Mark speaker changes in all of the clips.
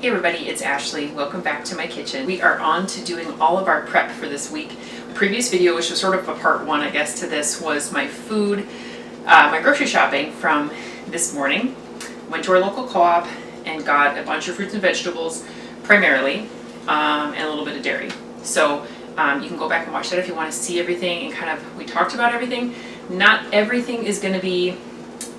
Speaker 1: Hey everybody, it's Ashley. Welcome back to my kitchen. We are on to doing all of our prep for this week. The previous video, which was sort of a part one, I guess, to this, was my food, my grocery shopping from this morning. Went to our local co-op and got a bunch of fruits and vegetables, primarily, and a little bit of dairy. So you can go back and watch that if you want to see everything and kind of, we talked about everything. Not everything is going to be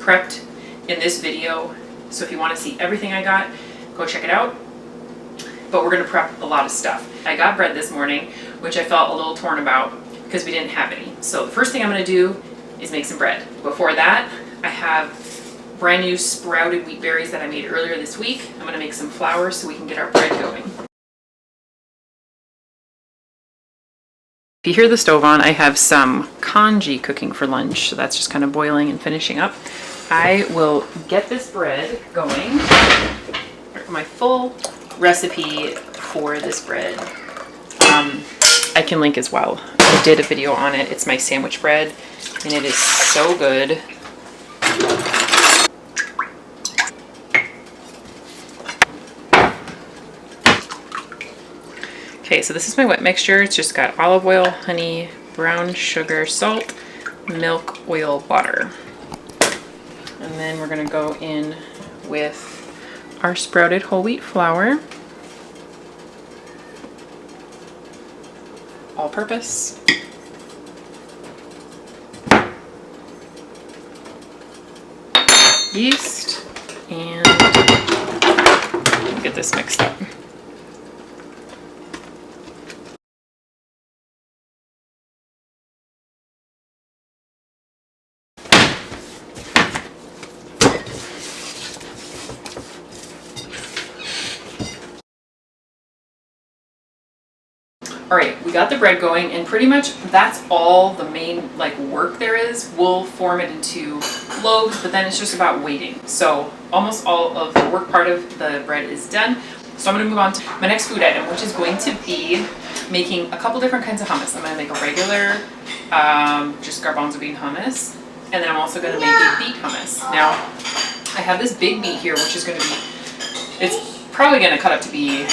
Speaker 1: prepped in this video. So if you want to see everything I got, go check it out. But we're going to prep a lot of stuff. I got bread this morning, which I felt a little torn about because we didn't have any. So the first thing I'm going to do is make some bread. Before that, I have brand new sprouted wheat berries that I made earlier this week. I'm going to make some flour so we can get our bread going. If you hear the stove on, I have some congee cooking for lunch. So that's just kind of boiling and finishing up. I will get this bread going. My full recipe for this bread, I can link as well. I did a video on it. It's my sandwich bread and it is so good. Okay, so this is my wet mixture. It's just got olive oil, honey, brown sugar, salt, milk, oil, water. And then we're gonna go in with our sprouted whole wheat flour, all purpose. Yeast, and get this mixed up. All right, we got the bread going, and pretty much that's all the main work there is. We'll form it into loaves, but then it's just about waiting. So almost all of the work part of the bread is done. So I'm gonna move on to my next food item, which is going to be making a couple different kinds of hummus. I'm gonna make a regular, just garbanzo bean hummus, and then I'm also gonna make a beet hummus. Now, I have this big beet here, which is gonna be, it's probably gonna cut up to be,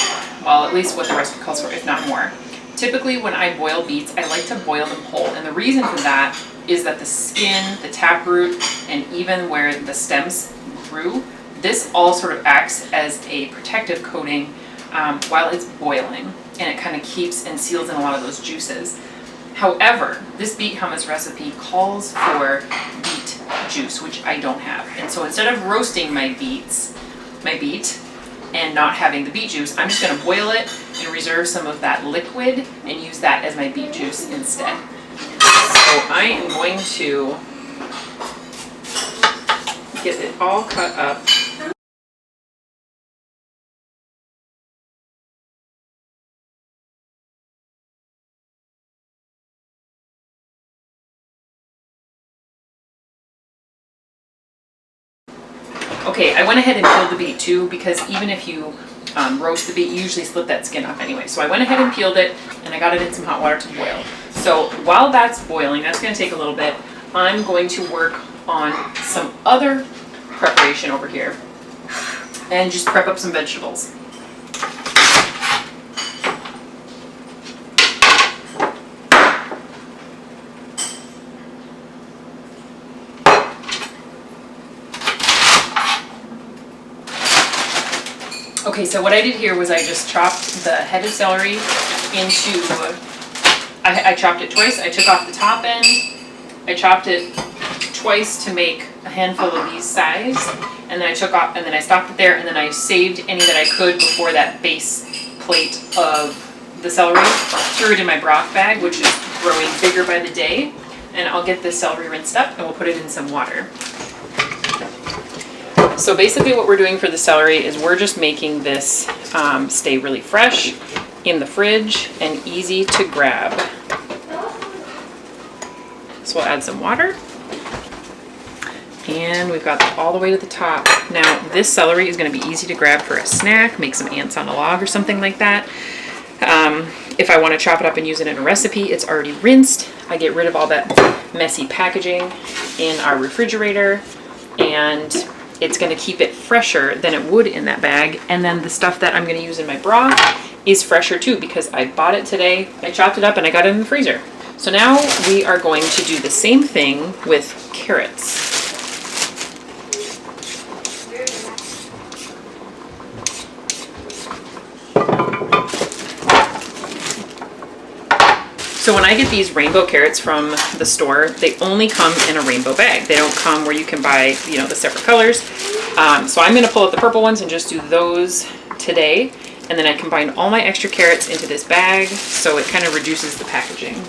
Speaker 1: well, at least what the recipe calls for, if not more. Typically when I boil beets, I like to boil them whole, and the reason for that is that the skin, the taproot, and even where the stems grew, this all sort of acts as a protective coating while it's boiling, and it kind of keeps and seals in a lot of those juices. However, this beet hummus recipe calls for beet juice, which I don't have, and so instead of roasting my beet, and not having the beet juice, I'm just going to boil it and reserve some of that liquid and use that as my beet juice instead. So I am going to get it all cut up. Okay, I went ahead and peeled the beet too, because even if you roast the beet, you usually split that skin off anyway. So I went ahead and peeled it, and I got it in some hot water to boil. So while that's boiling, that's going to take a little bit, I'm going to work on some other preparation over here and just prep up some vegetables. Okay, so what I did here was I just chopped the head of celery into, I chopped it twice. I took off the top end. I chopped it twice to make a handful of these size, and then I took off, and then I stopped it there, and then I saved any that I could before that base plate of the celery. Threw it in my broth bag, which is growing bigger by the day, and I'll get this celery rinsed up, and we'll put it in some water. So basically what we're doing for the celery is we're just making this stay really fresh in the fridge and easy to grab. So we'll add some water, and we've got all the way to the top. Now this celery is going to be easy to grab for a snack, make some ants on a log or something like that. If I want to chop it up and use it in a recipe, it's already rinsed. I get rid of all that messy packaging in our refrigerator, and it's going to keep it fresher than it would in that bag. And then the stuff that I'm going to use in my broth is fresher too, because I bought it today, I chopped it up and I got it in the freezer. So now we are going to do the same thing with carrots. So when I get these rainbow carrots from the store, they only come in a rainbow bag. They don't come where you can buy, you know, the separate colors. So I'm gonna pull out the purple ones and just do those today. And then I combine all my extra carrots into this bag, so it kind of reduces the packaging.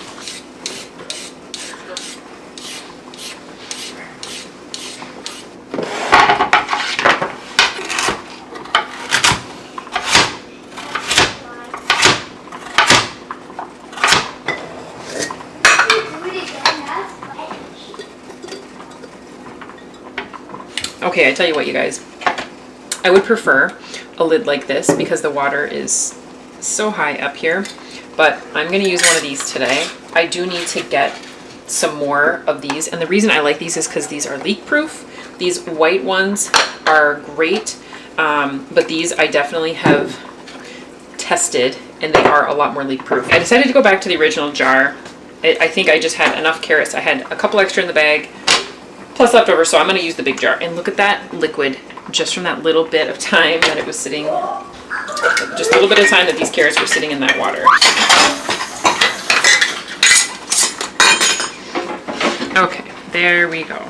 Speaker 1: Okay, I tell you what, you guys, I would prefer a lid like this because the water is so high up here, but I'm going to use one of these today. I do need to get some more of these, and the reason I like these is because these are leak proof. These white ones are great, but these I definitely have tested and they are a lot more leak proof. I decided to go back to the original jar. I think I just had enough carrots. I had a couple extra in the bag plus leftover, so I'm going to use the big jar. And look at that liquid just from that little bit of time that it was sitting, just a little bit of time that these carrots were sitting in that water. Okay, there we go.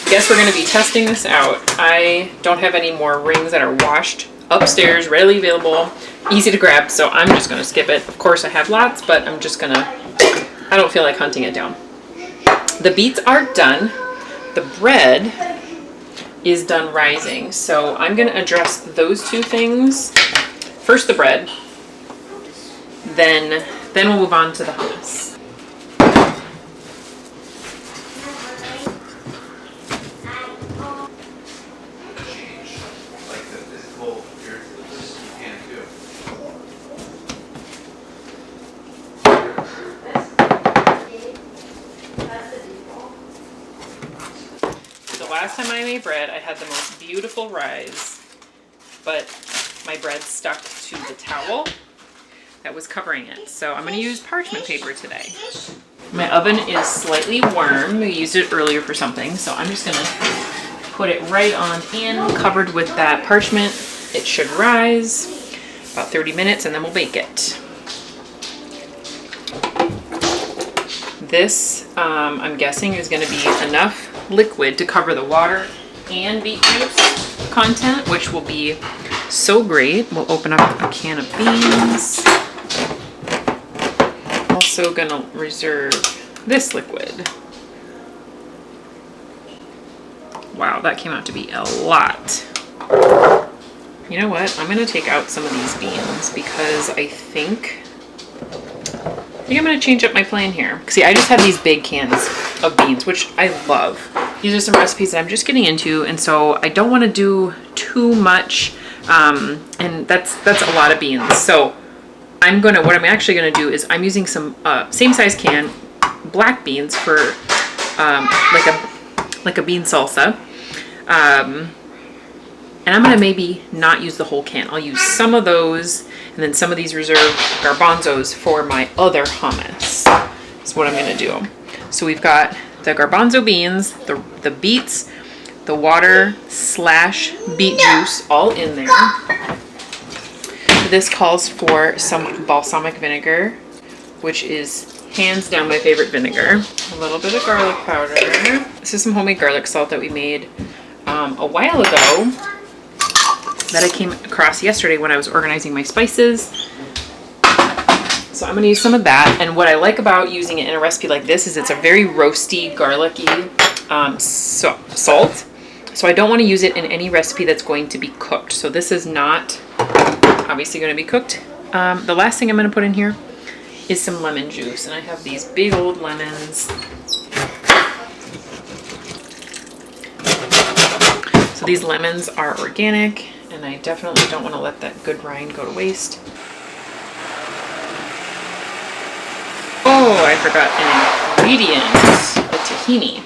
Speaker 1: Guess we're going to be testing this out. I don't have any more rings that are washed upstairs, readily available, easy to grab, so I'm just going to skip it. Of course I have lots, but I'm just going to, I don't feel like hunting it down. The beets are done. The bread is done rising, so I'm going to address those two things. First the bread, then we'll move on to the hummus. Last time I made bread, I had the most beautiful rise, but my bread stuck to the towel that was covering it. So I'm going to use parchment paper today. My oven is slightly warm. We used it earlier for something, so I'm just going to put it right on in, covered with that parchment. It should rise about 30 minutes and then we'll bake it. This, I'm guessing, is going to be enough liquid to cover the water and beet juice content, which will be so great. We'll open up a can of beans. Also gonna reserve this liquid. Wow, that came out to be a lot. You know what? I'm gonna take out some of these beans because I think I'm gonna change up my plan here. See, I just have these big cans of beans, which I love. These are some recipes that I'm just getting into, and so I don't want to do too much, and that's a lot of beans. So what I'm actually gonna do is I'm using some same size can black beans for like a bean salsa, and I'm gonna maybe not use the whole can. I'll use some of those, and then some of these reserved garbanzos for my other hummus. That's what I'm gonna do. So we've got the garbanzo beans, the beets, the water / beet juice all in there. This calls for some balsamic vinegar, which is hands down my favorite vinegar. A little bit of garlic powder. This is some homemade garlic salt that we made a while ago that I came across yesterday when I was organizing my spices. So I'm going to use some of that, and what I like about using it in a recipe like this is it's a very roasty, garlicky salt. So I don't want to use it in any recipe that's going to be cooked. So this is not obviously going to be cooked. The last thing I'm going to put in here is some lemon juice, and I have these big old lemons. So these lemons are organic, and I definitely don't want to let that good rind go to waste. Oh, I forgot an ingredient, the tahini.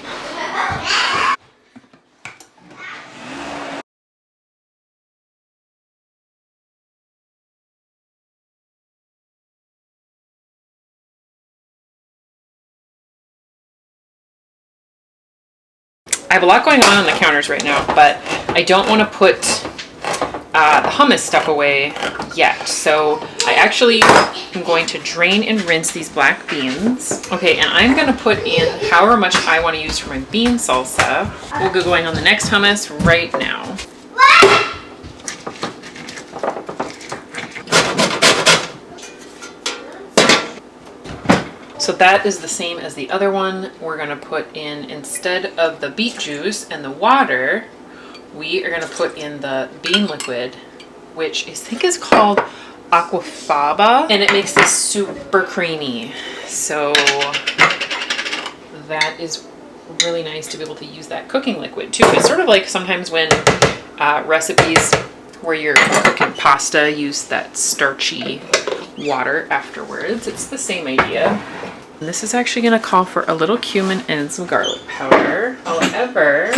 Speaker 1: I have a lot going on the counters right now, but I don't want to put the hummus stuff away yet. So I actually am going to drain and rinse these black beans. Okay, and I'm going to put in however much I want to use for my bean salsa. We'll go going on the next hummus right now. So that is the same as the other one. We're gonna put in, instead of the beet juice and the water, we are gonna put in the bean liquid, which I think is called aquafaba, and it makes this super creamy. So that is really nice to be able to use that cooking liquid too. It's sort of like sometimes when recipes where you're cooking pasta use that starchy water afterwards. It's the same idea. And this is actually going to call for a little cumin and some garlic powder. However,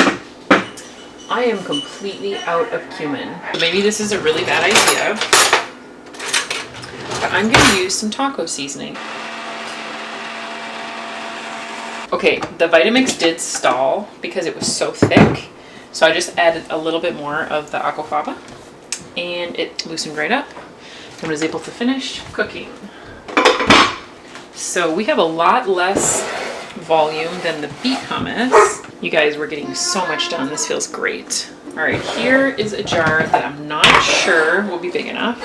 Speaker 1: I am completely out of cumin. Maybe this is a really bad idea, but I'm going to use some taco seasoning. Okay, the Vitamix did stall because it was so thick, so I just added a little bit more of the aquafaba and it loosened right up and was able to finish cooking. So we have a lot less volume than the beet hummus. You guys, we're getting so much done. This feels great. All right, here is a jar that I'm not sure will be big enough,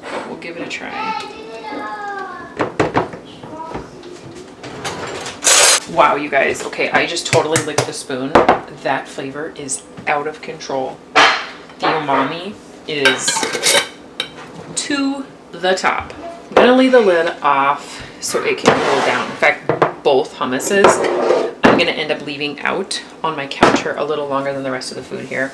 Speaker 1: but we'll give it a try. Wow, you guys. Okay, I just totally licked the spoon. That flavor is out of control. The umami is to the top. I'm gonna leave the lid off so it can cool down. In fact, both hummuses I'm gonna end up leaving out on my counter a little longer than the rest of the food here.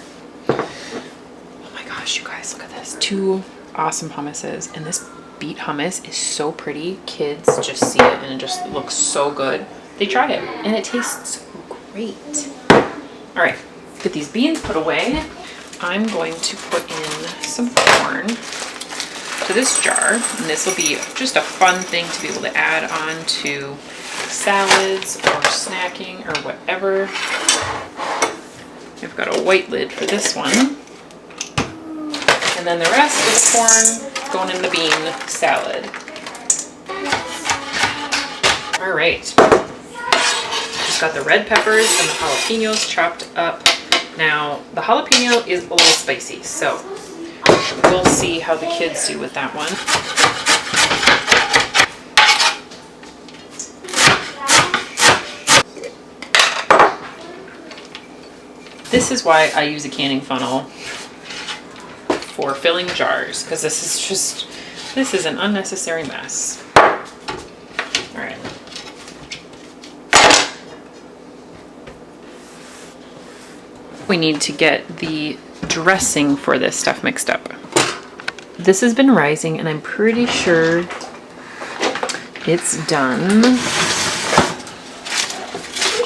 Speaker 1: Oh my gosh, you guys, look at this. 2 awesome hummuses, and this beet hummus is so pretty. Kids just see it and it just looks so good. They try it and it tastes great. All right, get these beans put away. I'm going to put in some corn to this jar, and this will be just a fun thing to be able to add on to salads or snacking or whatever. I've got a white lid for this one, and then the rest of the corn going in the bean salad. All right, just got the red peppers and the jalapenos chopped up. Now the jalapeno is a little spicy, so we'll see how the kids do with that one. This is why I use a canning funnel for filling jars, because this is an unnecessary mess. All right. We need to get the dressing for this stuff mixed up. This has been rising and I'm pretty sure it's done.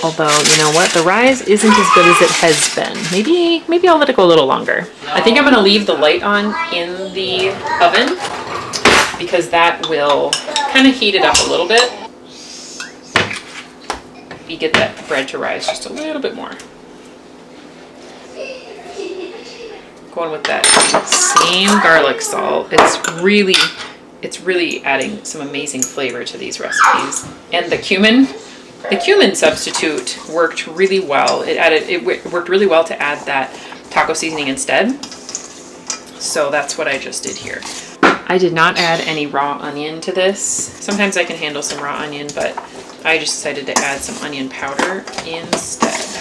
Speaker 1: Although, you know what? The rise isn't as good as it has been. Maybe I'll let it go a little longer. I think I'm gonna leave the light on in the oven because that will kind of heat it up a little bit. You get that bread to rise just a little bit more. Going with that same garlic salt. It's really adding some amazing flavor to these recipes. And the cumin substitute worked really well. It worked really well to add that taco seasoning instead. So that's what I just did here. I did not add any raw onion to this. Sometimes I can handle some raw onion, but I just decided to add some onion powder instead.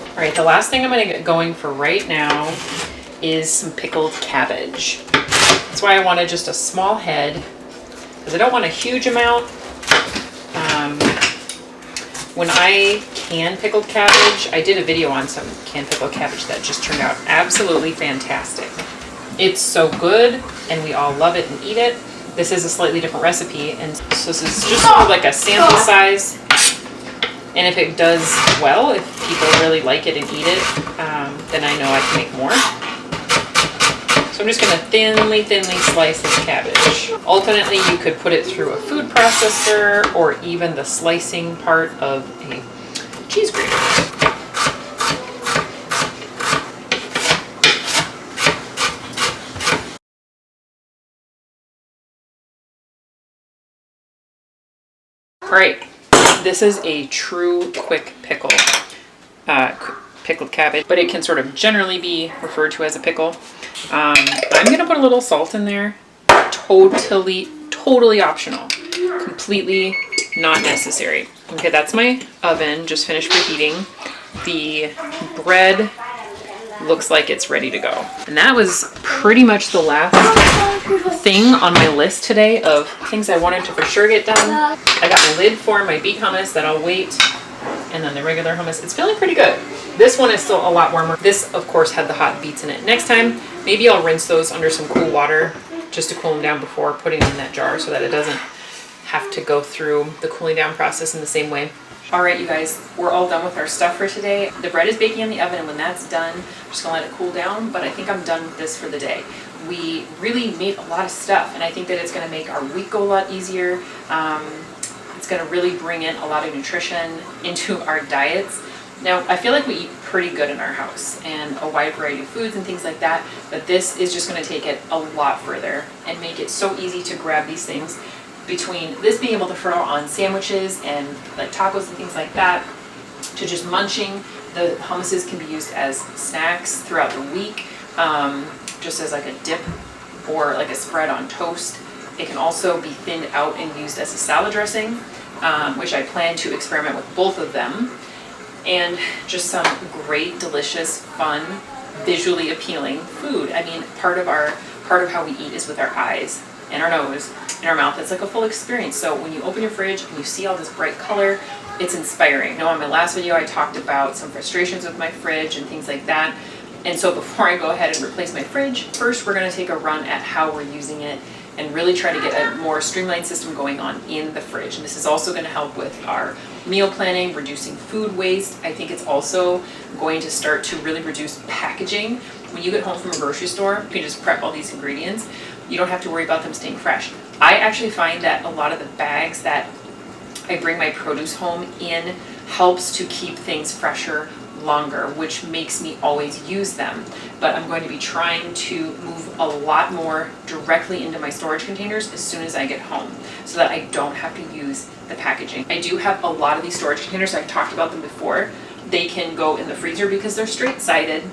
Speaker 1: All right, the last thing I'm gonna get going for right now is some pickled cabbage. That's why I wanted just a small head. because I don't want a huge amount. When I can pickled cabbage, I did a video on some canned pickled cabbage that just turned out absolutely fantastic. It's so good, and we all love it and eat it. This is a slightly different recipe, and so this is just sort of like a sample size. And if it does well, if people really like it and eat it, then I know I can make more. So I'm just gonna thinly slice this cabbage. Alternately, you could put it through a food processor or even the slicing part of a cheese grater. All right, this is a true quick pickle, pickled cabbage, but it can sort of generally be referred to as a pickle. I'm gonna put a little salt in there. Totally optional. Completely not necessary. Okay, that's my oven, just finished preheating. The bread looks like it's ready to go. And that was pretty much the last thing on my list today of things I wanted to for sure get done. I got the lid for my beet hummus that I'll wait, and then the regular hummus. It's feeling pretty good. This one is still a lot warmer. This, of course, had the hot beets in it. Next time, maybe I'll rinse those under some cool water just to cool them down before putting them in that jar so that it doesn't have to go through the cooling down process in the same way. All right, you guys, we're all done with our stuff for today. The bread is baking in the oven, and when that's done, I'm just gonna let it cool down, but I think I'm done with this for the day. We really made a lot of stuff, and I think that it's gonna make our week go a lot easier. It's gonna really bring in a lot of nutrition into our diets. Now, I feel like we eat pretty good in our house and a wide variety of foods and things like that, but this is just gonna take it a lot further and make it so easy to grab these things. Between this being able to throw on sandwiches and like tacos and things like that, to just munching, the hummuses can be used as snacks throughout the week, just as like a dip or like a spread on toast. It can also be thinned out and used as a salad dressing, which I plan to experiment with both of them. And just some great, delicious, fun, visually appealing food. I mean, part of how we eat is with our eyes and our nose and our mouth. It's like a full experience. So when you open your fridge and you see all this bright color, it's inspiring. Now, on my last video, I talked about some frustrations with my fridge and things like that. And so before I go ahead and replace my fridge, first we're gonna take a run at how we're using it and really try to get a more streamlined system going on in the fridge. And this is also gonna help with our meal planning, reducing food waste. I think it's also going to start to really reduce packaging. When you get home from a grocery store, you can just prep all these ingredients. You don't have to worry about them staying fresh. I actually find that a lot of the bags that I bring my produce home in helps to keep things fresher longer, which makes me always use them. But I'm going to be trying to move a lot more directly into my storage containers as soon as I get home so that I don't have to use the packaging. I do have a lot of these storage containers. I've talked about them before. They can go in the freezer because they're straight-sided.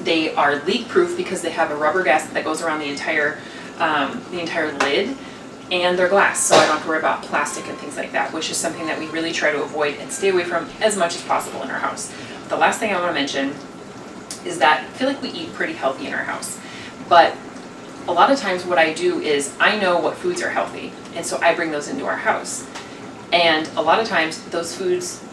Speaker 1: They are leak-proof because they have a rubber gasket that goes around the entire lid, and they're glass, so I don't have to worry about plastic and things like that, which is something that we really try to avoid and stay away from as much as possible in our house. The last thing I want to mention is that I feel like we eat pretty healthy in our house, but a lot of times what I do is I know what foods are healthy, and so I bring those into our house. And a lot of times those foods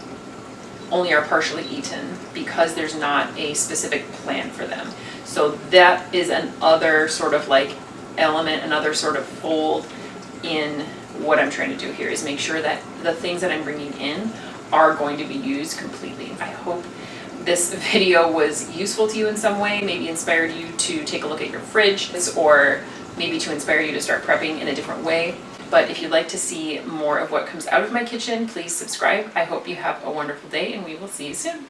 Speaker 1: only are partially eaten because there's not a specific plan for them. So that is another sort of like element, another sort of fold in what I'm trying to do here, is make sure that the things that I'm bringing in are going to be used completely. I hope this video was useful to you in some way, maybe inspired you to take a look at your fridge, or maybe to inspire you to start prepping in a different way. But if you'd like to see more of what comes out of my kitchen, please subscribe. I hope you have a wonderful day, and we will see you soon.